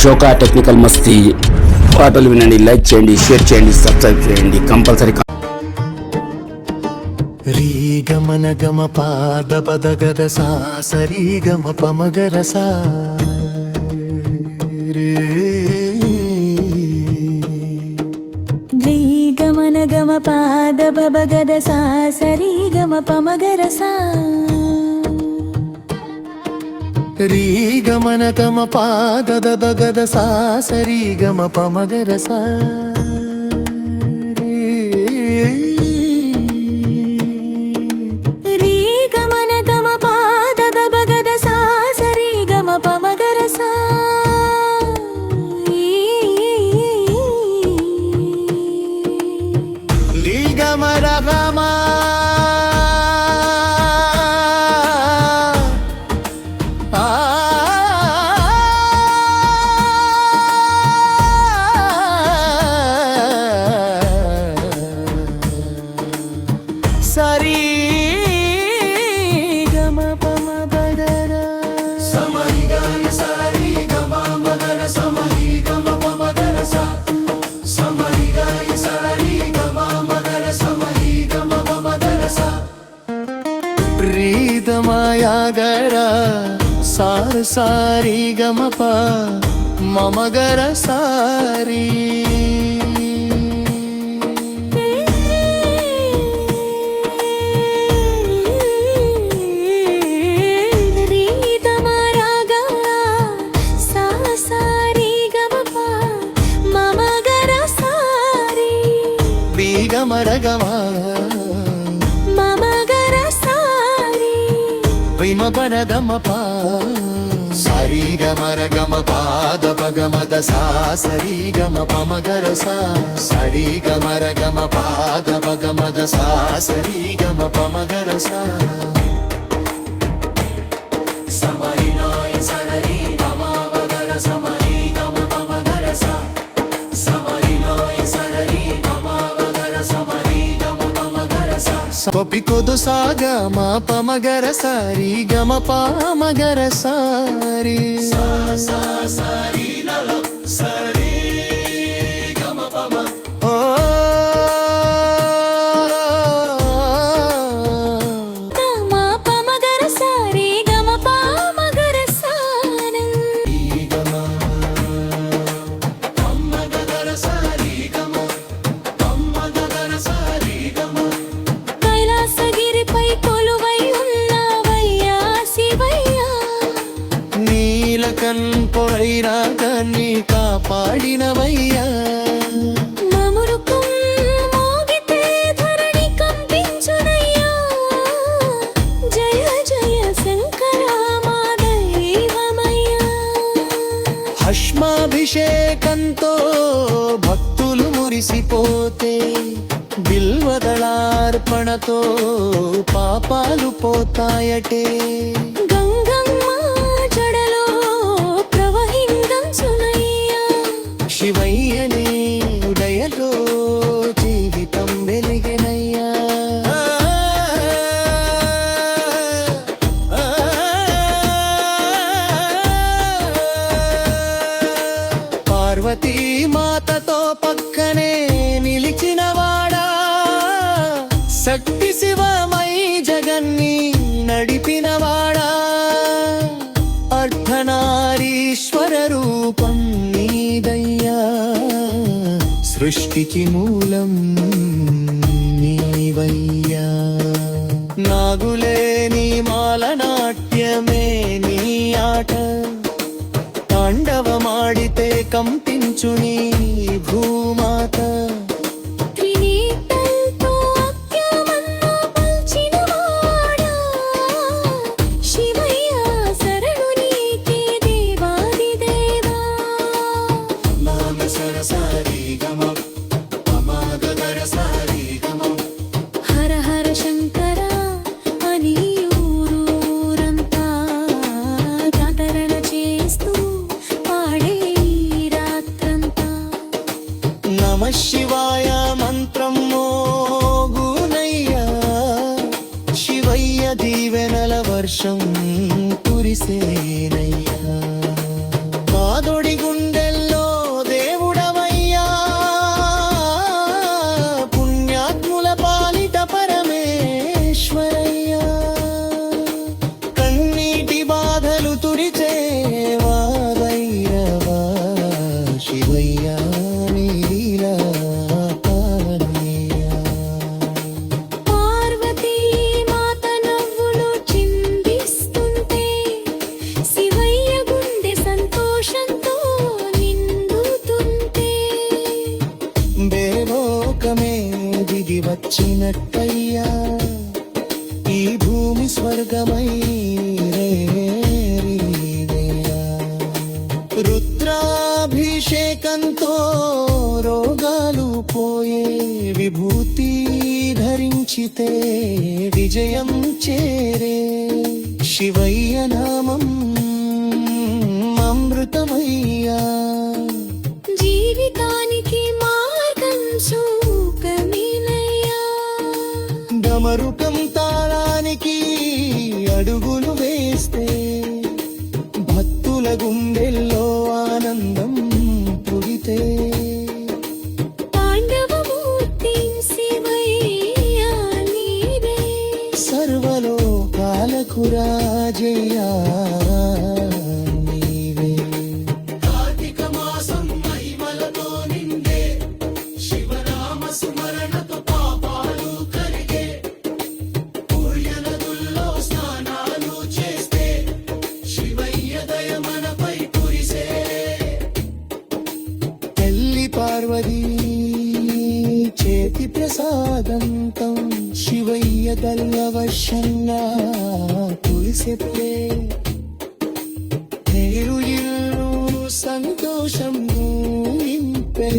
Ashoka technical మస్తీ పాటలు వినండి, like చేయండి, షేర్ చేయండి, సబ్స్క్రైబ్ చేయండి కంపల్సరీ. రీ గమన గమ పాద పద గద సా సరి గమ పమగర సా రే గమన గమ పాద పద గద సా సరి గమ పమగర సా రీ గమన గమ పాద దద గద సా సరి గమ పమగర సా ప్రీతమాయాగర సార సారి గమప మమగర సారి గమరగమా పన గమ పా సరి గమర గమ పాద పగమద సా సరి గమ పమగర సా సరి గమర గమ పాద పగమద సా సరి గమ పమగర సా సమరినాయ సరి గమ పగర సమరి గమ పమగర సా సమరినాయ సరి గమ పగర సమరి గమ పమగర సా పపి కొదు సాగ మా పమగర సారి గమ పమగర సారి సా సా సారి నల సరి గమ పమ ఓ మా పమగర సారి గమ పమగర సారి గమ పమగర సారి గమ పమగర సారి గమ కైలాసగిరిపై కొలువై ఉన్నవయ్యా శివయ్యా, నీలకన్ పొరైరాగాన్ని కాపాడినవయ్యా, మమురుకం మోగితే ధరణి కంపించునయ్యా, జయ జయ శంకర మా దైవమయ్యా. భస్మాభిషేకంతో భక్తులు మురిసిపోతే బిల్వదళార్పణతో పాపాలు పోతాయటే, గంగమ్మ జడలో ప్రవహించునయ్యా, శివయ్యనే ఉదయలో జీవితం వెలిగెనయ్యా. పార్వతీ మాతతో పక్కనే నిలిచినవాడా, శక్తి శివమై జగన్ని నడిపినవాడా, అర్ధనారీశ్వర రూపం నీదయ్యా, సృష్టికి మూలం నీవయ్యా. నాగులే నీ మాల నాట్యమే నీ ఆట, తాండవమాడితే కంపించు నీ భూమాత, త్రినేత్రంతో అత్యమన్న పల్చినవాడా, శివయ్యా శరణు నీకే దేవాదిదేవా. హర హర శంకర అని ఊరూరంతా జాతరణ చేస్తూ పాడే ఈ రాత్రంతా. నమ శివాయ మంత్రం మోగునయ్యా, శివయ్య దీవెనల వర్షం కురిసేనయ్యా. కాదొడి గుండె పాలాభిషేకంతో రోగాలు పోయే విభూతి ధరించితే విజయం చేరే శివయ్య నామం అమృతమయ్యా జీవితానికి మార్గం చూపమేనయ్యా డమరుకం తాళానికి అడుగులు వేస్తే భక్తుల గుండెల్లో ఆనందం పుడితే పాండవమూర్తి శివయ్యా నీవే సర్వలోకాలకు రాజయ్యా నీవే కార్తీక మాసం మహిమలతో నిండే శివనామ స్మరణతో పాపాలు కరిగే పుణ్య నదుల్లో స్నానాలు చేస్తే శివయ్య దయ మనపై కురిసే తెల్లి పార్వతీ చేతి ప్రసాదంతం శివయ్య దల్లవశంగా కురిసెప్పే నేరు ఇల్లు సంతోషం నింపే